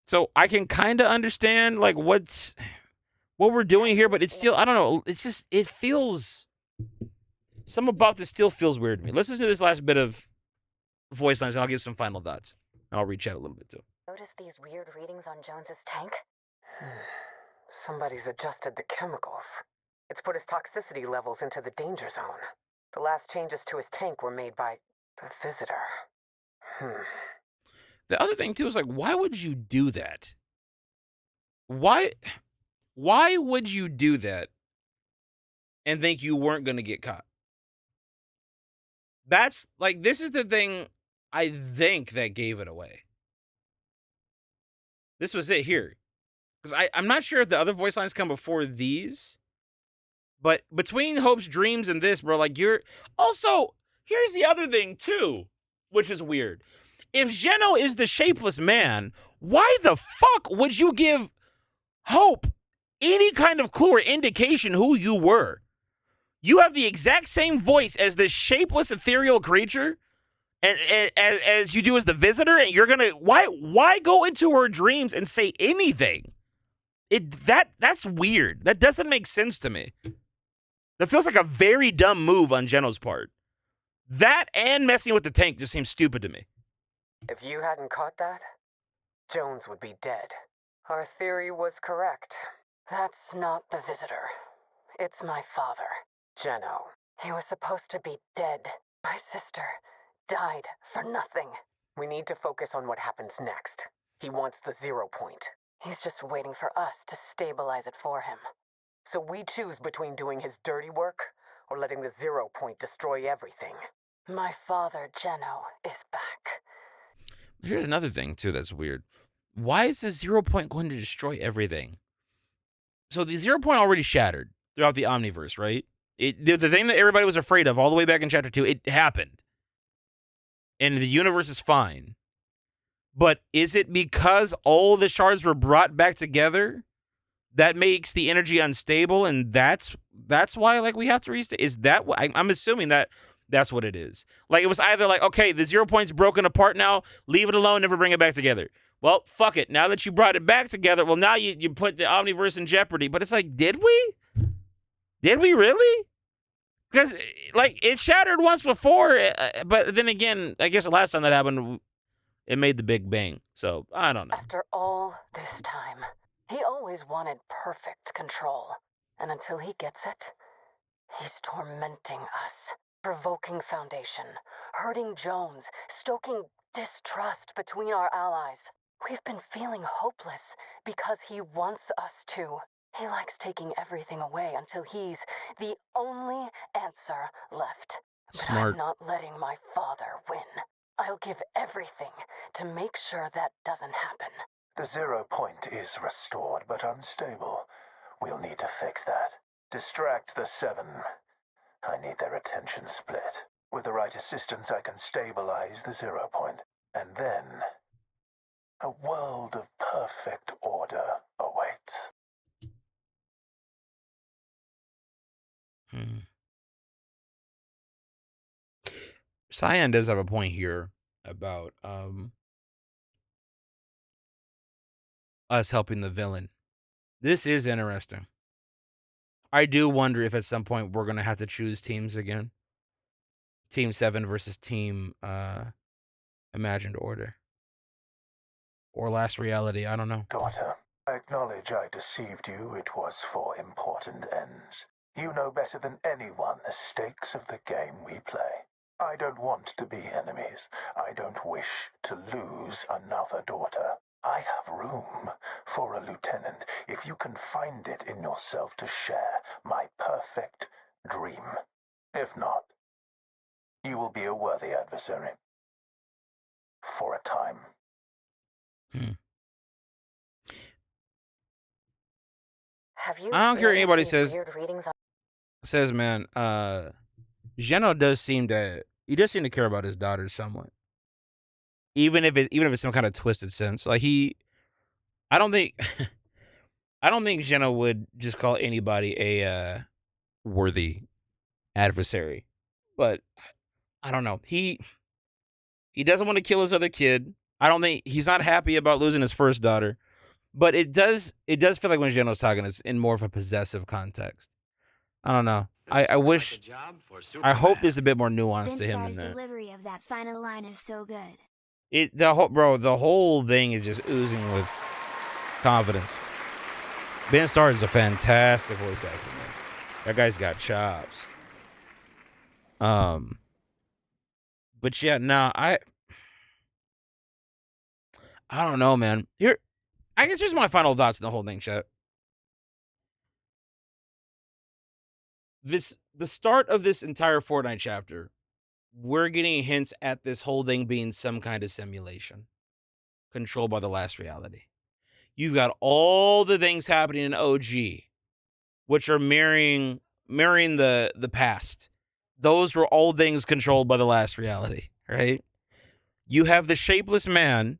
So I can kind of understand, like, what we're doing here, but it's still, I don't know, it's just, it feels, something about this still feels weird to me. Let's listen to this last bit of voice lines, and I'll give some final thoughts. And I'll reach out a little bit, too. Notice these weird readings on Jones's tank? Somebody's adjusted the chemicals. It's put his toxicity levels into the danger zone. The last changes to his tank were made by the visitor. The other thing, too, is, like, why would you do that? Why would you do that and think you weren't going to get caught? That's, like, this is the thing I think that gave it away. This was it here. Because I'm not sure if the other voice lines come before these. But between Hope's dreams and this, bro, like, you're... Also, here's the other thing, too, which is weird. If Geno is the Shapeless Man, why the fuck would you give Hope any kind of clue or indication who you were? You have the exact same voice as this shapeless, ethereal creature, and as you do as the visitor, and you're gonna... Why go into her dreams and say anything? That's weird. That doesn't make sense to me. That feels like a very dumb move on Geno's part. That and messing with the tank just seems stupid to me. If you hadn't caught that, Jones would be dead. Our theory was correct. That's not the visitor. It's my father, Geno. He was supposed to be dead. My sister died for nothing. We need to focus on what happens next. He wants the 0 point. He's just waiting for us to stabilize it for him. So we choose between doing his dirty work or letting the 0 point destroy everything. My father, Geno, is back. Here's another thing, too, that's weird. Why is the 0 point going to destroy everything? So the 0 point already shattered throughout the Omniverse, right? The thing that everybody was afraid of all the way back in Chapter 2, it happened. And the universe is fine. But is it because all the shards were brought back together that makes the energy unstable, and that's why, like, we have to restate? Is that what... I'm assuming that's what it is. Like, it was either like, okay, the 0 point's broken apart now, leave it alone, never bring it back together. Well, fuck it. Now that you brought it back together, well, now you put the Omniverse in jeopardy. But it's like, did we? Did we really? Because, like, it shattered once before, but then again, I guess the last time that happened, it made the Big Bang. So, I don't know. After all this time, he always wanted perfect control. And until he gets it, he's tormenting us, provoking Foundation, hurting Jones, stoking distrust between our allies. We've been feeling hopeless because he wants us to. He likes taking everything away until he's the only answer left. But Smart. I'm not letting my father win. I'll give everything to make sure that doesn't happen. The 0 point is restored, but unstable. We'll need to fix that. Distract the 7. I need their attention split. With the right assistance, I can stabilize the 0 point. And then, a world of perfect order awaits. Cyan does have a point here about us helping the villain. This is interesting. I do wonder if at some point we're going to have to choose teams again. Team 7 versus Team Imagined Order. Or Last Reality, I don't know. Daughter, I acknowledge I deceived you. It was for important ends. You know better than anyone the stakes of the game we play. I don't want to be enemies. I don't wish to lose another daughter. I have room for a lieutenant if you can find it in yourself to share my perfect dream. If not, you will be a worthy adversary. For a time. Have you I don't care what seen anybody any says. weird readings on Says, man, Geno does seem to care about his daughters somewhat. Even if it's some kind of twisted sense. Like I don't think Geno would just call anybody a worthy adversary. But I don't know. He doesn't want to kill his other kid. I don't think he's not happy about losing his first daughter. But it does feel like when Geno's talking, it's in more of a possessive context. I don't know. I wish. I hope there's a bit more nuance to him than Star's that. delivery of that final line is so good. The whole thing is just oozing with confidence. Ben Starr is a fantastic voice actor, man. That guy's got chops. But yeah, no, I don't know, man. I guess here's my final thoughts on the whole thing, chat. The start of this entire Fortnite chapter, we're getting hints at this whole thing being some kind of simulation controlled by the last reality. You've got all the things happening in OG, which are mirroring the past. Those were all things controlled by the last reality, right? You have the Shapeless Man,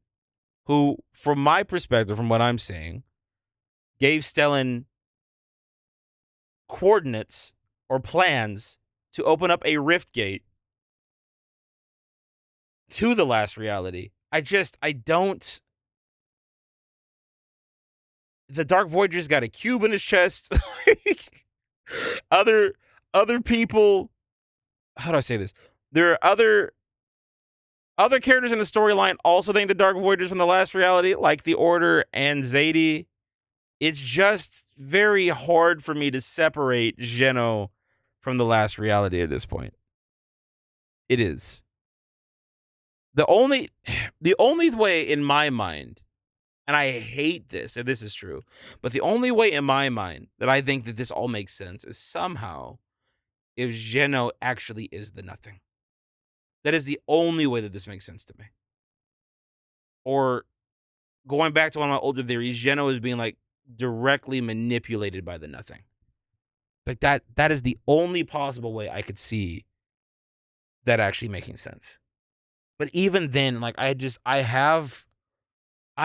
who, from my perspective, from what I'm seeing, gave Stellan coordinates or plans to open up a rift gate to the last reality. I don't. The Dark Voyager's got a cube in his chest. other people. How do I say this? There are other characters in the storyline also think the Dark Voyager's from the last reality, like the Order and Zadie. It's just very hard for me to separate Geno from the last reality at this point. It is. The only way in my mind, and I hate this if this is true, but the only way in my mind that I think that this all makes sense is somehow if Geno actually is the nothing. That is the only way that this makes sense to me. Or going back to one of my older theories, Geno is being like directly manipulated by the nothing. Like that is the only possible way I could see that actually making sense. But even then, like I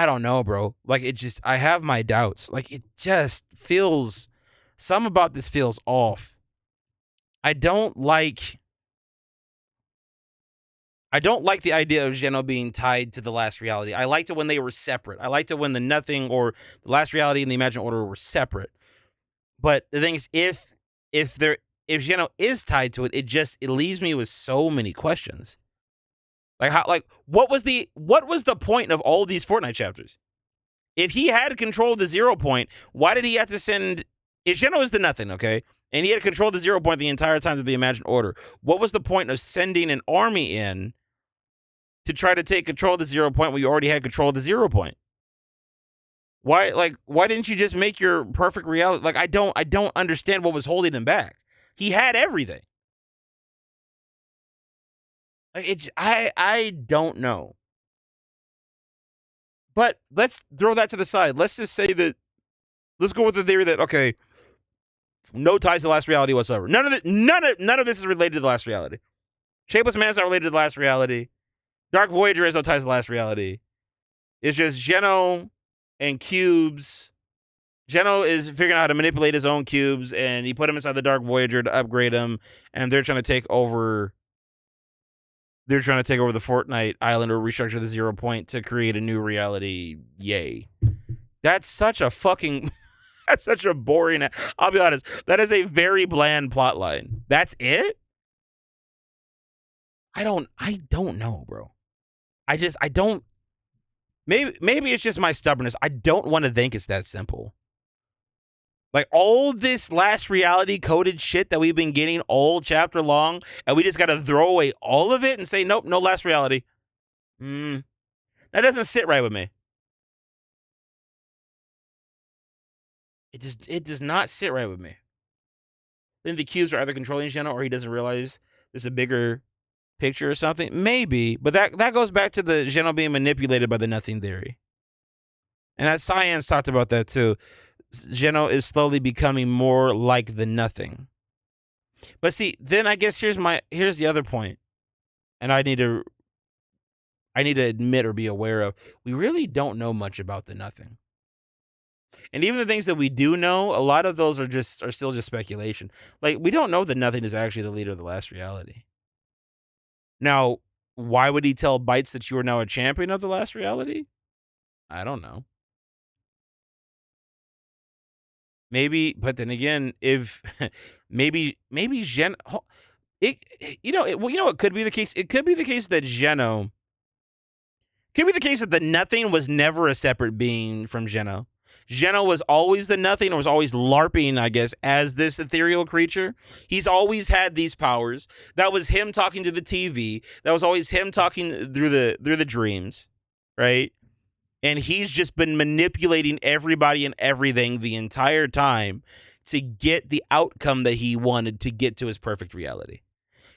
don't know, bro. Like I have my doubts. Like it just feels, some about this feels off. I don't like the idea of Geno being tied to the last reality. I liked it when they were separate. I liked it when the nothing or the last reality and the imagined order were separate. But the thing is, if if Geno is tied to it, it leaves me with so many questions. What was the point of all these Fortnite chapters? If he had control of the 0 point, why did he have to send? If Geno is the nothing, okay, and he had control of the 0 point the entire time of the Imagined Order, what was the point of sending an army in to try to take control of the 0 point when you already had control of the 0 point? Why didn't you just make your perfect reality? Like, I don't understand what was holding him back. He had everything. I don't know. But let's throw that to the side. Let's just say that, let's go with the theory that, okay, no ties to the last reality whatsoever. None of this is related to the last reality. Shapeless Man is not related to the last reality. Dark Voyager has no ties to the last reality. It's just Geno and cubes. Geno is figuring out how to manipulate his own cubes, and he put him inside the Dark Voyager to upgrade him, and they're trying to take over. They're trying to take over the Fortnite island or restructure the 0 point to create a new reality. Yay. That's such a fucking... That's such a boring... I'll be honest. That is a very bland plot line. That's it? I don't know, bro. I don't... Maybe it's just my stubbornness. I don't want to think it's that simple. Like, all this last reality coded shit that we've been getting all chapter long, and we just got to throw away all of it and say, nope, no last reality. That doesn't sit right with me. It does not sit right with me. Then the cubes are either controlling Geno or he doesn't realize there's a bigger picture or something. Maybe, but that goes back to the Geno being manipulated by the nothing theory. And that science talked about that too. Geno is slowly becoming more like the nothing. But see, then I guess here's the other point, and I need to admit or be aware of. We really don't know much about the nothing. And even the things that we do know, a lot of those are still just speculation. Like, we don't know that nothing is actually the leader of the last reality. Now, why would he tell Bites that you are now a champion of the last reality? I don't know. Maybe, but then again, if maybe Geno, it could be the case. It could be the case that Geno, could be the case that the nothing was never a separate being from Geno. Geno was always the nothing, or was always LARPing, I guess, as this ethereal creature. He's always had these powers. That was him talking to the TV. That was always him talking through the dreams, right? And he's just been manipulating everybody and everything the entire time to get the outcome that he wanted to get to his perfect reality.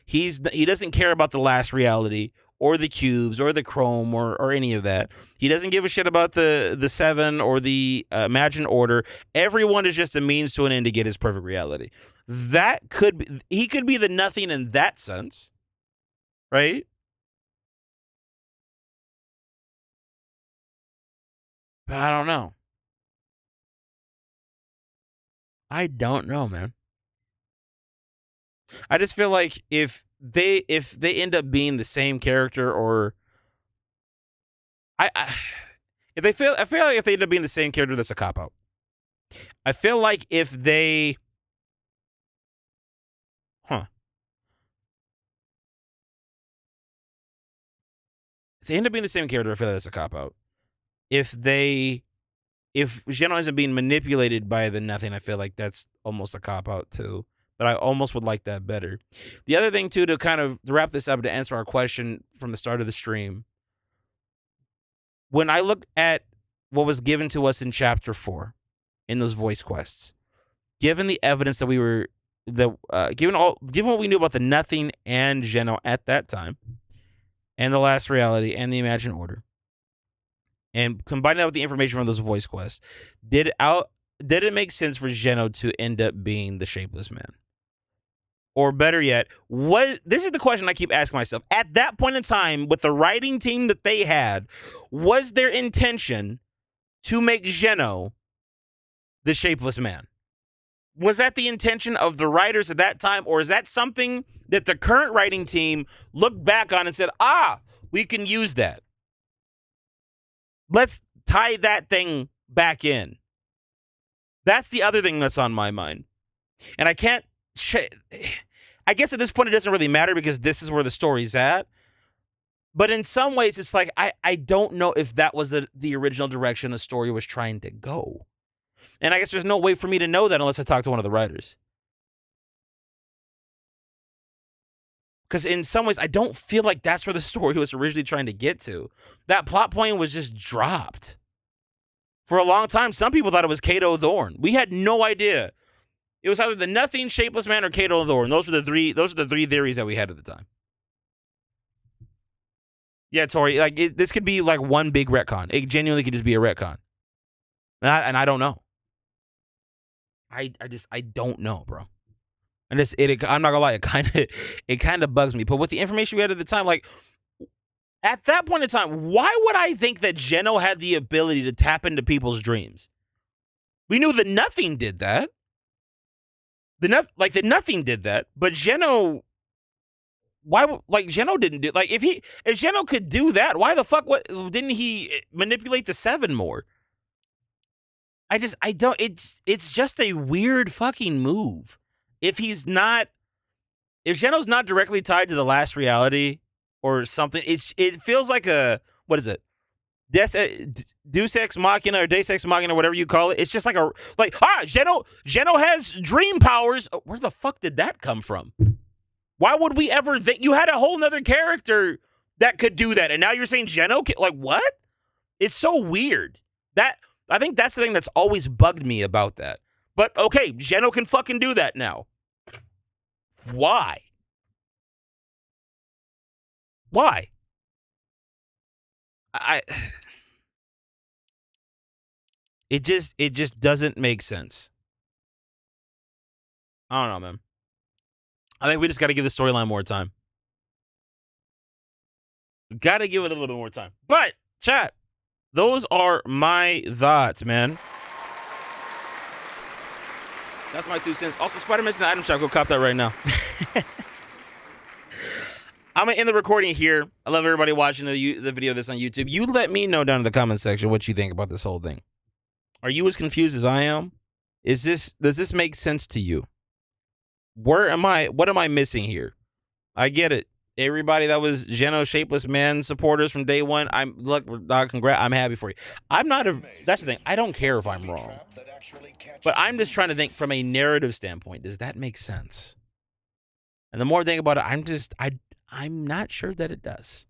He doesn't care about the last reality or the cubes or the chrome or any of that. He doesn't give a shit about the 7 or the imagined order. Everyone is just a means to an end to get his perfect reality. He could be the nothing in that sense, right? But I don't know. I don't know, man. I just feel like if they end up being the same character, or I feel like if they end up being the same character, that's a cop out. I feel like if they end up being the same character, I feel like that's a cop out. If Geno isn't being manipulated by the nothing, I feel like that's almost a cop out too. But I almost would like that better. The other thing too, to wrap this up, to answer our question from the start of the stream, when I looked at what was given to us in chapter 4 in those voice quests, given the evidence that we were given what we knew about the nothing and Geno at that time, and the last reality and the imagined order, and combine that with the information from those voice quests, did it make sense for Geno to end up being the Shapeless Man? Or better yet, this is the question I keep asking myself. At that point in time, with the writing team that they had, was their intention to make Geno the Shapeless Man? Was that the intention of the writers at that time, or is that something that the current writing team looked back on and said, we can use that? Let's tie that thing back in. That's the other thing that's on my mind. And I can't I guess at this point it doesn't really matter because this is where the story's at. But in some ways, it's like I don't know if that was the original direction the story was trying to go. And I guess there's no way for me to know that unless I talk to one of the writers. Because in some ways, I don't feel like that's where the story was originally trying to get to. That plot point was just dropped. For a long time, some people thought it was Cato Thorne. We had no idea. It was either the Nothing, Shapeless Man, or Cato Thorne. Those are the three theories that we had at the time. Yeah, Tori, like this could be like one big retcon. It genuinely could just be a retcon. And I don't know. I don't know, bro. And I'm not gonna lie, it kind of bugs me. But with the information we had at the time, like at that point in time, why would I think that Geno had the ability to tap into people's dreams? We knew that Nothing did that. The Nothing did that, but Geno. Geno didn't do if Geno could do that, why the fuck didn't he manipulate the Seven more? I don't. It's just a weird fucking move. If Geno's not directly tied to the last reality or something, it feels like what is it? Deus Ex Machina or Deus Ex Machina, whatever you call it. It's just Geno has dream powers. Where the fuck did that come from? Why would we ever think you had a whole nother character that could do that? And now you're saying Geno what? It's so weird. I think that's the thing that's always bugged me about that. But okay, Geno can fucking do that now. Why? Why? It just doesn't make sense. I don't know, man. I think we just got to give the storyline more time. Got to give it a little bit more time. But, chat, those are my thoughts, man. That's my 2 cents. Also, Spider-Man's in the item shop. Go cop that right now. I'm going to end the recording here. I love everybody watching the video of this on YouTube. You let me know down in the comment section what you think about this whole thing. Are you as confused as I am? Does this make sense to you? What am I missing here? I get it. Everybody that was Geno Shapeless Man supporters from day one, congrats. I'm happy for you. That's the thing. I don't care if I'm wrong. But I'm just trying to think from a narrative standpoint. Does that make sense? And the more I think about it, I'm not sure that it does.